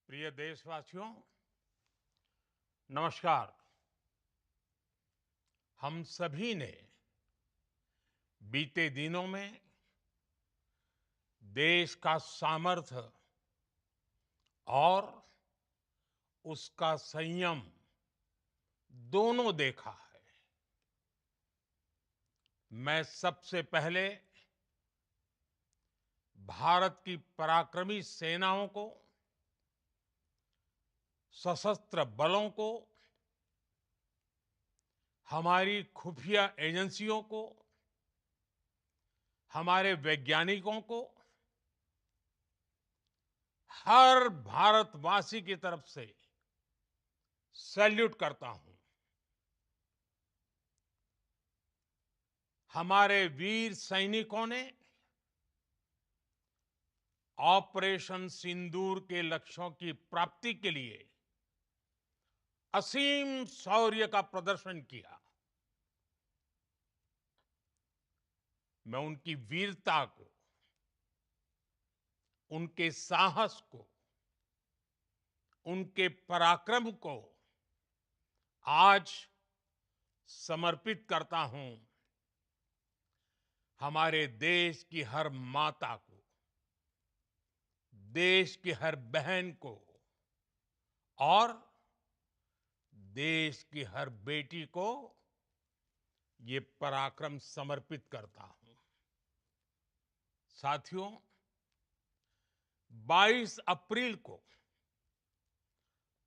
प्रिय देशवासियों, नमस्कार। हम सभी ने बीते दिनों में देश का सामर्थ्य और उसका संयम दोनों देखा है। मैं सबसे पहले भारत की पराक्रमी सेनाओं को, सशस्त्र बलों को, हमारी खुफिया एजेंसियों को, हमारे वैज्ञानिकों को, हर भारतवासी की तरफ से सैल्यूट करता हूं। हमारे वीर सैनिकों ने ऑपरेशन सिंदूर के लक्ष्यों की प्राप्ति के लिए असीम शौर्य का प्रदर्शन किया। मैं उनकी वीरता को, उनके साहस को, उनके पराक्रम को आज समर्पित करता हूं हमारे देश की हर माता को, देश की हर बहन को और देश की हर बेटी को ये पराक्रम समर्पित करता हूं। साथियों, 22 अप्रैल को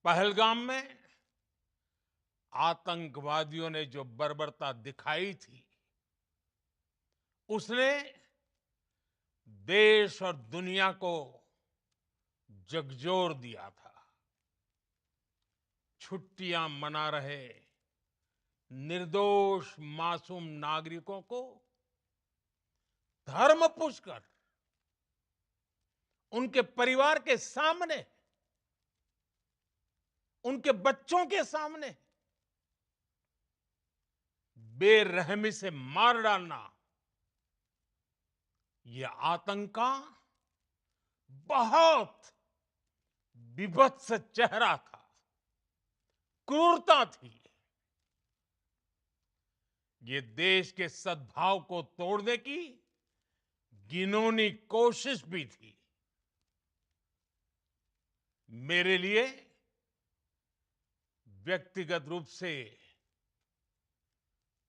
पहलगाम में आतंकवादियों ने जो बर्बरता दिखाई थी, उसने देश और दुनिया को झकझोर दिया था। छुट्टियां मना रहे निर्दोष मासूम नागरिकों को धर्म पूछकर उनके परिवार के सामने, उनके बच्चों के सामने बेरहमी से मार डालना, यह आतंक का बहुत बीभत्स चेहरा था, क्रूरता थी। ये देश के सद्भाव को तोड़ने की घिनौनी कोशिश भी थी। मेरे लिए व्यक्तिगत रूप से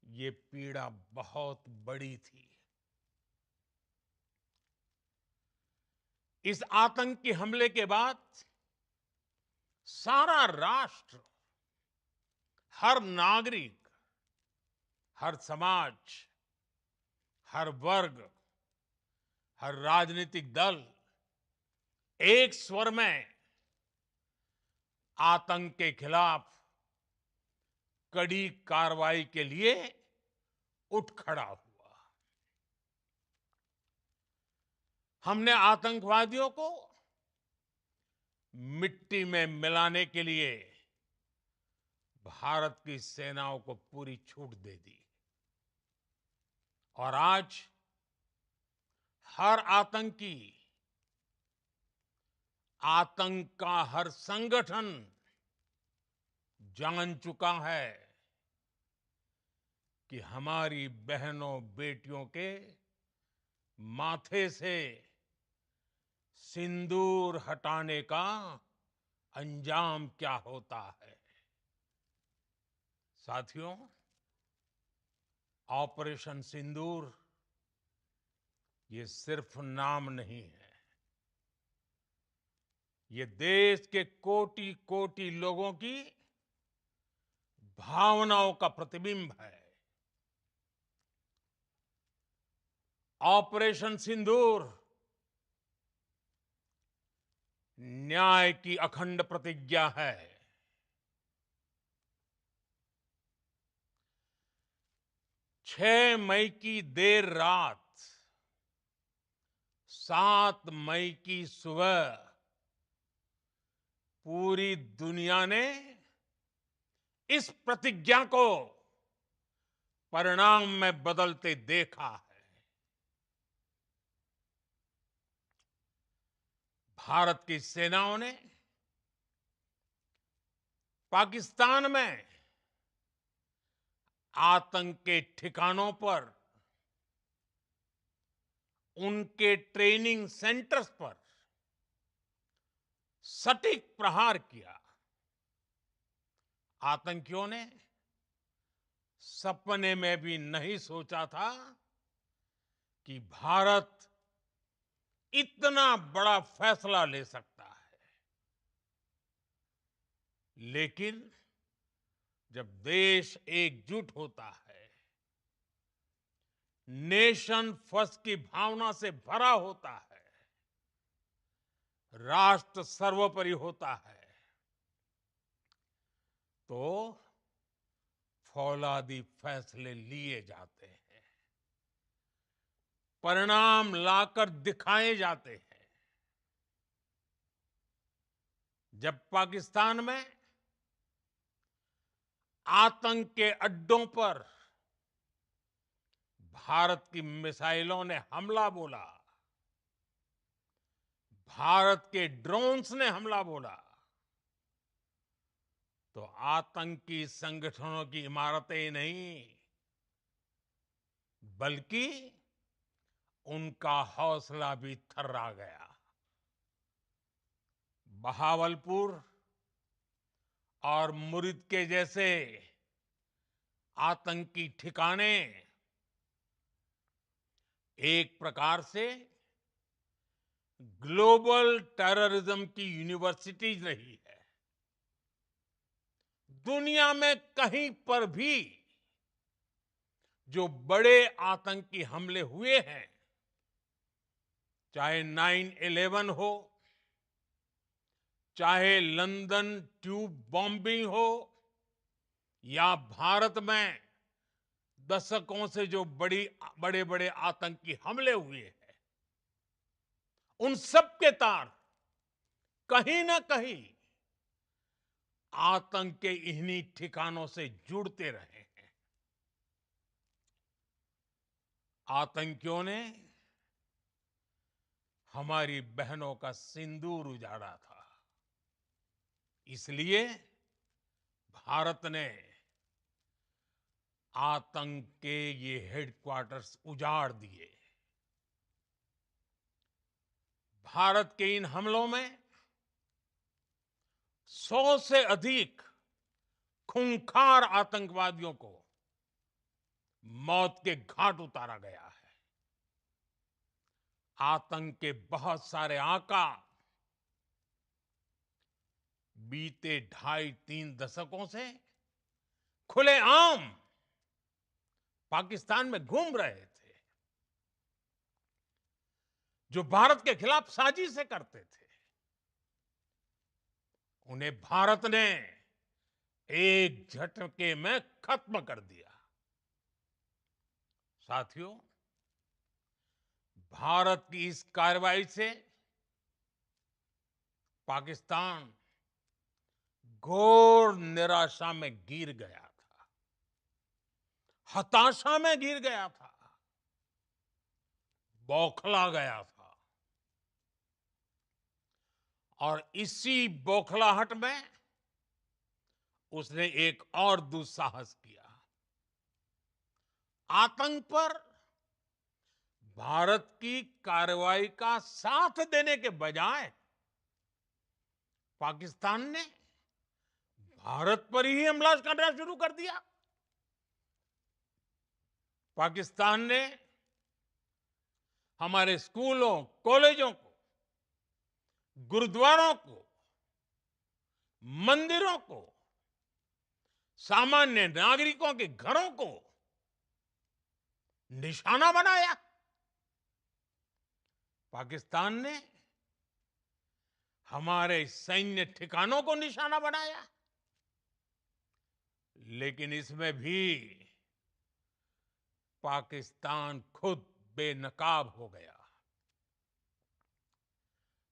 ये पीड़ा बहुत बड़ी थी। इस आतंकी हमले के बाद सारा राष्ट्र, हर नागरिक, हर समाज, हर वर्ग, हर राजनीतिक दल एक स्वर में आतंक के खिलाफ कड़ी कार्रवाई के लिए उठ खड़ा हुआ। हमने आतंकवादियों को मिट्टी में मिलाने के लिए भारत की सेनाओं को पूरी छूट दे दी और आज हर आतंकी, आतंक का हर संगठन जान चुका है कि हमारी बहनों बेटियों के माथे से सिंदूर हटाने का अंजाम क्या होता है। साथियों, ऑपरेशन सिंदूर ये सिर्फ नाम नहीं है, ये देश के कोटि कोटि लोगों की भावनाओं का प्रतिबिंब है। ऑपरेशन सिंदूर न्याय की अखंड प्रतिज्ञा है। 6 मई की देर रात, 7 मई की सुबह पूरी दुनिया ने इस प्रतिज्ञा को परिणाम में बदलते देखा है। भारत की सेनाओं ने पाकिस्तान में आतंक के ठिकानों पर, उनके ट्रेनिंग सेंटर्स पर सटीक प्रहार किया। आतंकियों ने सपने में भी नहीं सोचा था कि भारत इतना बड़ा फैसला ले सकता है। लेकिन जब देश एकजुट होता है, नेशन फर्स्ट की भावना से भरा होता है, राष्ट्र सर्वोपरि होता है, तो फौलादी फैसले लिए जाते हैं, परिणाम लाकर दिखाए जाते हैं। जब पाकिस्तान में आतंक के अड्डों पर भारत की मिसाइलों ने हमला बोला, भारत के ड्रोन्स ने हमला बोला, तो आतंकी संगठनों की इमारतें नहीं, बल्कि उनका हौसला भी थर्रा गया। बहावलपुर और मुरिद के जैसे आतंकी ठिकाने एक प्रकार से ग्लोबल टेररिज्म की यूनिवर्सिटीज रही है। दुनिया में कहीं पर भी जो बड़े आतंकी हमले हुए हैं, चाहे 9/11 हो, चाहे लंदन ट्यूब बॉम्बिंग हो, या भारत में दशकों से जो बड़े बड़े आतंकी हमले हुए हैं, उन सब के तार कहीं ना कहीं आतंक के इन्हीं ठिकानों से जुड़ते रहे हैं। आतंकियों ने हमारी बहनों का सिंदूर उजाड़ा था, इसलिए भारत ने आतंक के ये हेडक्वार्टर्स उजाड़ दिए। भारत के इन हमलों में 100 से अधिक खूंखार आतंकवादियों को मौत के घाट उतारा गया है। आतंक के बहुत सारे आका बीते 2.5-3 दशकों से खुलेआम पाकिस्तान में घूम रहे थे, जो भारत के खिलाफ साजिशें करते थे। उन्हें भारत ने एक झटके में खत्म कर दिया। साथियों, भारत की इस कार्रवाई से पाकिस्तान घोर निराशा में गिर गया था, हताशा में गिर गया था, बौखला गया था। और इसी बौखलाहट में उसने एक और दुस्साहस किया। आतंक पर भारत की कार्रवाई का साथ देने के बजाय पाकिस्तान ने भारत पर ही हमला करना शुरू कर दिया। पाकिस्तान ने हमारे स्कूलों, कॉलेजों को, गुरुद्वारों को, मंदिरों को, सामान्य नागरिकों के घरों को निशाना बनाया। पाकिस्तान ने हमारे सैन्य ठिकानों को निशाना बनाया। लेकिन इसमें भी पाकिस्तान खुद बेनकाब हो गया।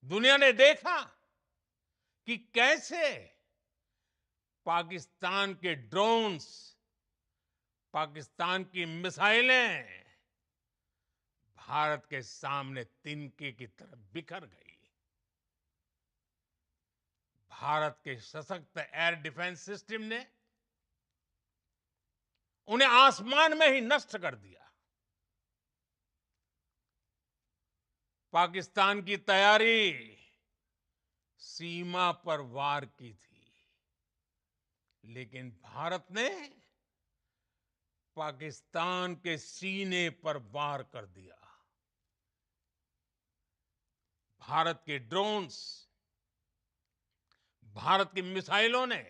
दुनिया ने देखा कि कैसे पाकिस्तान के ड्रोन्स, पाकिस्तान की मिसाइलें भारत के सामने तिनके की तरह बिखर गई। भारत के सशक्त एयर डिफेंस सिस्टम ने उन्हें आसमान में ही नष्ट कर दिया। पाकिस्तान की तैयारी सीमा पर वार की थी, लेकिन भारत ने पाकिस्तान के सीने पर वार कर दिया। भारत के ड्रोन्स, भारत की मिसाइलों ने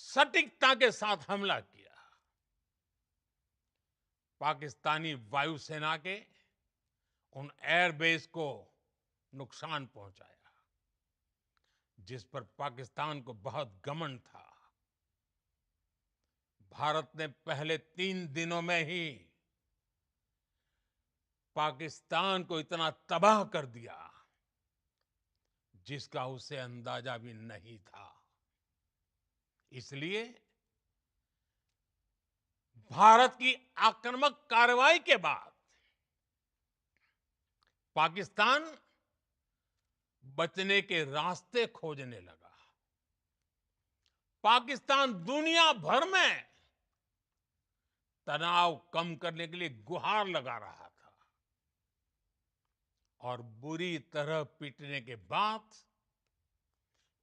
सटीकता के साथ हमला किया। पाकिस्तानी वायुसेना के उन एयरबेस को नुकसान पहुंचाया, जिस पर पाकिस्तान को बहुत घमंड था। भारत ने पहले 3 दिनों में ही पाकिस्तान को इतना तबाह कर दिया, जिसका उसे अंदाजा भी नहीं था। इसलिए भारत की आक्रामक कार्रवाई के बाद पाकिस्तान बचने के रास्ते खोजने लगा। पाकिस्तान दुनिया भर में तनाव कम करने के लिए गुहार लगा रहा था, और बुरी तरह पीटने के बाद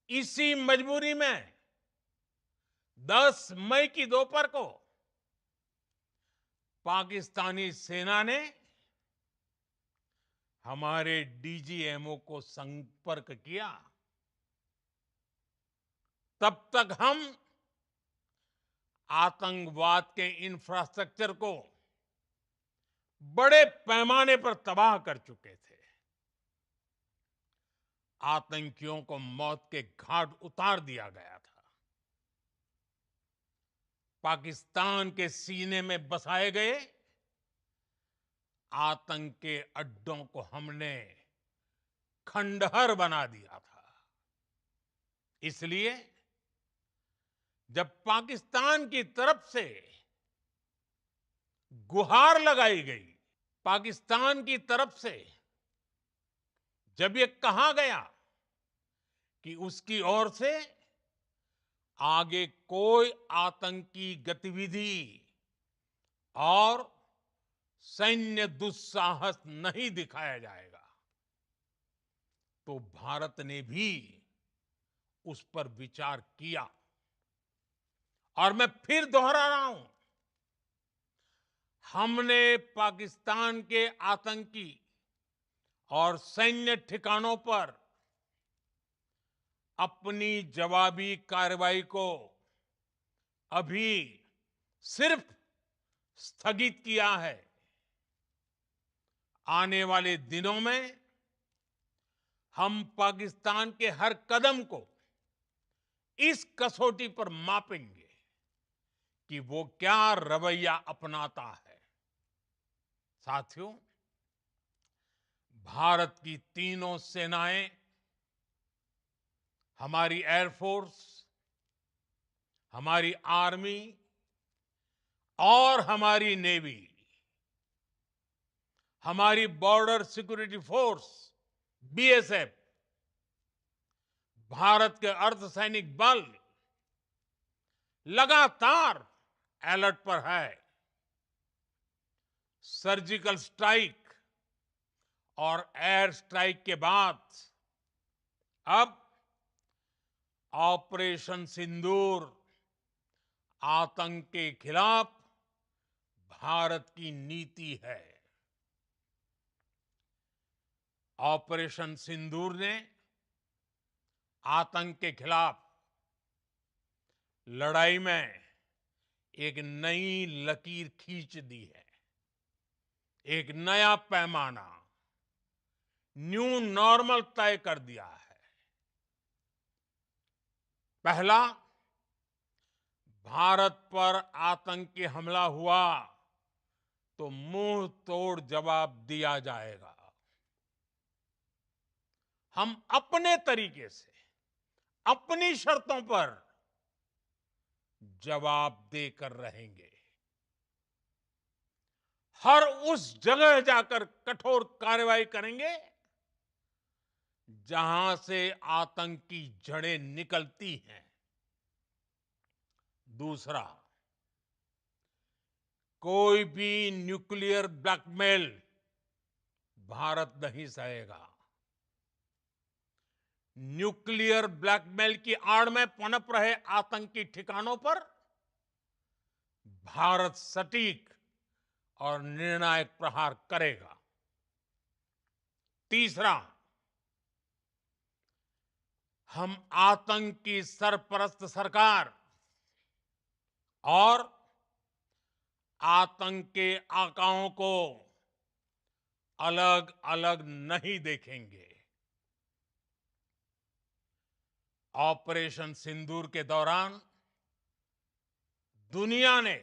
इसी मजबूरी में 10 मई की दोपहर को पाकिस्तानी सेना ने हमारे डीजीएमओ को संपर्क किया। तब तक हम आतंकवाद के इंफ्रास्ट्रक्चर को बड़े पैमाने पर तबाह कर चुके थे। आतंकियों को मौत के घाट उतार दिया गया था। पाकिस्तान के सीने में बसाए गए आतंक के अड्डों को हमने खंडहर बना दिया था। इसलिए जब पाकिस्तान की तरफ से गुहार लगाई गई, पाकिस्तान की तरफ से जब ये कहा गया कि उसकी ओर से आगे कोई आतंकी गतिविधि और सैन्य दुस्साहस नहीं दिखाया जाएगा, तो भारत ने भी उस पर विचार किया। और मैं फिर दोहरा रहा हूं, हमने पाकिस्तान के आतंकी और सैन्य ठिकानों पर अपनी जवाबी कार्रवाई को अभी सिर्फ स्थगित किया है। आने वाले दिनों में हम पाकिस्तान के हर कदम को इस कसौटी पर मापेंगे कि वो क्या रवैया अपनाता है। साथियों, भारत की तीनों सेनाएं, हमारी एयरफोर्स, हमारी आर्मी और हमारी नेवी, हमारी border security force BSF, Bharat के अर्धसैनिक बल लगातार अलर्ट पर है। सर्जिकल स्ट्राइक और एयर स्ट्राइक के बाद अब ऑपरेशन सिंदूर आतंक के खिलाफ भारत की नीति है। ऑपरेशन सिंदूर ने आतंक के खिलाफ लड़ाई में एक नई लकीर खींच दी है। एक नया पैमाना, न्यू नॉर्मल तय कर दिया है। पहला, भारत पर आतंकी हमला हुआ तो मुंह तोड़ जवाब दिया जाएगा। हम अपने तरीके से, अपनी शर्तों पर जवाब देकर रहेंगे। हर उस जगह जाकर कठोर कार्रवाई करेंगे जहां से आतंक की जड़ें निकलती हैं। दूसरा, कोई भी न्यूक्लियर ब्लैकमेल भारत नहीं सहेगा। न्यूक्लियर ब्लैकमेल की आड़ में पनप रहे आतंकी ठिकानों पर भारत सटीक और निर्णायक प्रहार करेगा। तीसरा, हम आतंक की सरपरस्त सरकार और आतंक के आकाओं को अलग अलग नहीं देखेंगे। ऑपरेशन सिंदूर के दौरान दुनिया ने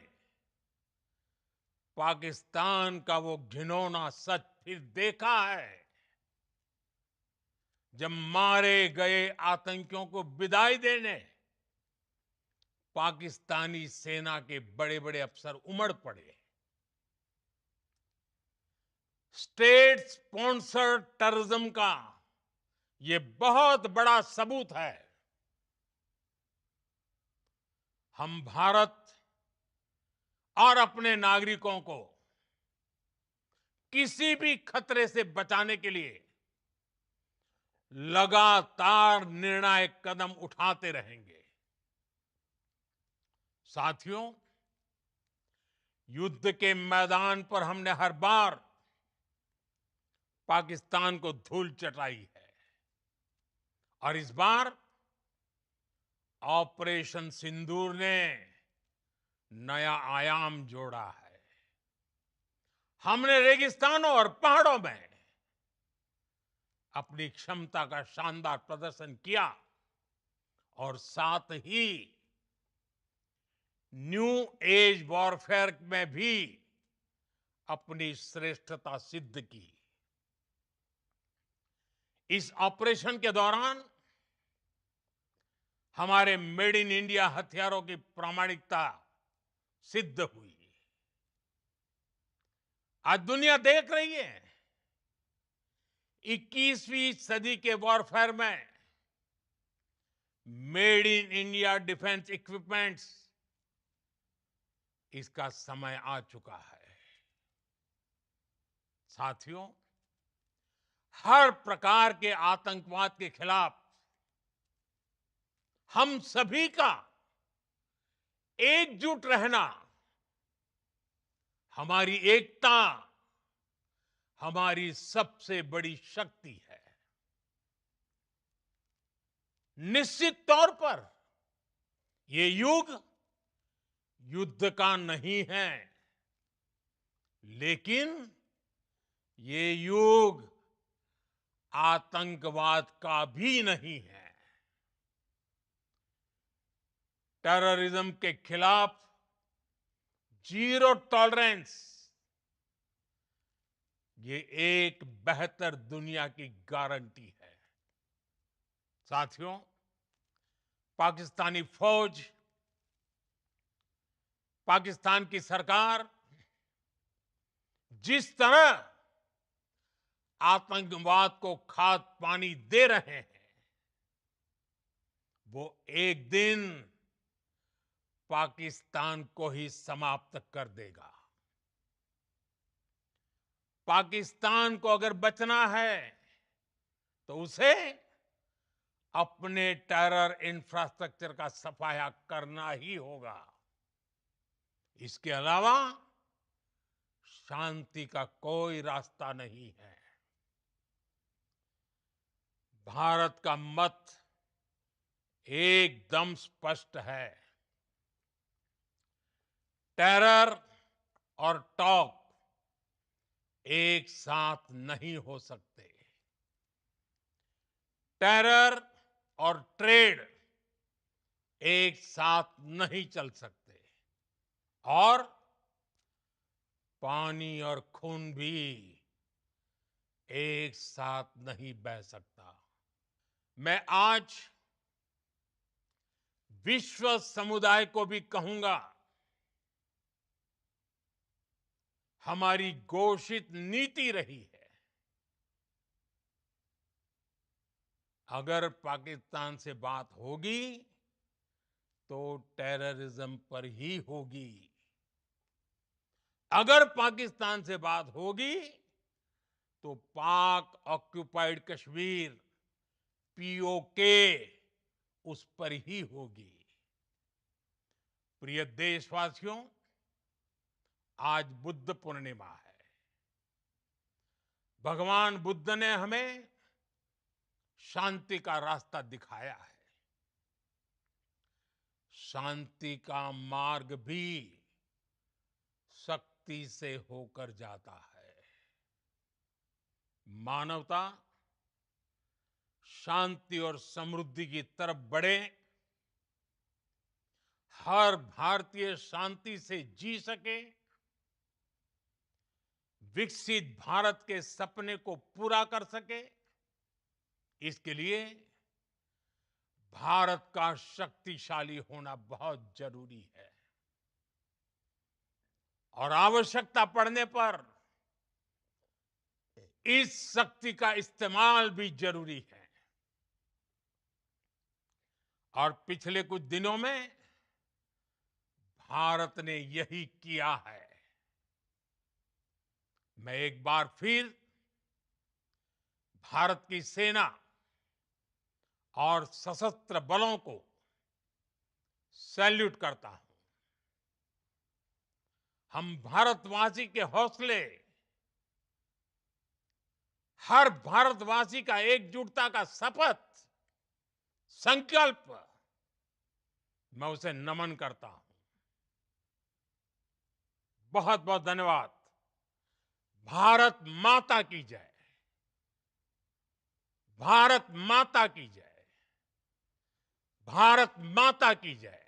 पाकिस्तान का वो घिनौना सच फिर देखा है, जब मारे गए आतंकियों को विदाई देने पाकिस्तानी सेना के बड़े बड़े अफसर उमड़ पड़े। स्टेट स्पॉन्सर्ड टेररिज्म का ये बहुत बड़ा सबूत है। हम भारत और अपने नागरिकों को किसी भी खतरे से बचाने के लिए लगातार निर्णायक कदम उठाते रहेंगे। साथियों, युद्ध के मैदान पर हमने हर बार पाकिस्तान को धूल चटाई है और इस बार ऑपरेशन सिंदूर ने नया आयाम जोड़ा है। हमने रेगिस्तानों और पहाड़ों में अपनी क्षमता का शानदार प्रदर्शन किया और साथ ही न्यू एज वॉरफेयर में भी अपनी श्रेष्ठता सिद्ध की। इस ऑपरेशन के दौरान हमारे मेड इन इंडिया हथियारों की प्रामाणिकता सिद्ध हुई। आज दुनिया देख रही है 21वीं सदी के वॉरफेयर में made in India defence equipments, इसका समय आ चुका है। साथियों, हर प्रकार के आतंकवाद के खिलाफ हम सभी का एकजुट रहना, हमारी एकता हमारी सबसे बड़ी शक्ति है। निश्चित तौर पर ये युग युद्ध का नहीं है, लेकिन ये युग आतंकवाद का भी नहीं है। टेररिज्म के खिलाफ जीरो टॉलरेंस, ये एक बेहतर दुनिया की गारंटी है। साथियों, पाकिस्तानी फौज, पाकिस्तान की सरकार जिस तरह आतंकवाद को खाद पानी दे रहे हैं, वो एक दिन पाकिस्तान को ही समाप्त कर देगा। पाकिस्तान को अगर बचना है तो उसे अपने टेरर इंफ्रास्ट्रक्चर का सफाया करना ही होगा। इसके अलावा शांति का कोई रास्ता नहीं है। भारत का मत एकदम स्पष्ट है। टेरर और टॉक एक साथ नहीं हो सकते। टेरर और ट्रेड एक साथ नहीं चल सकते और पानी और खून भी एक साथ नहीं बह सकता। मैं आज विश्व समुदाय को भी कहूंगा, हमारी घोषित नीति रही है अगर पाकिस्तान से बात होगी तो टेररिज्म पर ही होगी। अगर पाकिस्तान से बात होगी तो पाक ऑक्युपाइड कश्मीर पीओके उस पर ही होगी। प्रिय देशवासियों, आज बुद्ध पूर्णिमा है। भगवान बुद्ध ने हमें शांति का रास्ता दिखाया है। शांति का मार्ग भी शक्ति से होकर जाता है। मानवता शांति और समृद्धि की तरफ बढ़े, हर भारतीय शांति से जी सके, विकसित भारत के सपने को पूरा कर सके, इसके लिए भारत का शक्तिशाली होना बहुत जरूरी है। और आवश्यकता पड़ने पर इस शक्ति का इस्तेमाल भी जरूरी है। और पिछले कुछ दिनों में भारत ने यही किया है। मैं एक बार फिर भारत की सेना और सशस्त्र बलों को सैल्यूट करता हूं। हम भारतवासी के हौसले, हर भारतवासी का एकजुटता का शपथ, संकल्प, मैं उसे नमन करता हूं। बहुत बहुत धन्यवाद। भारत माता की जय। भारत माता की जय। भारत माता की जय।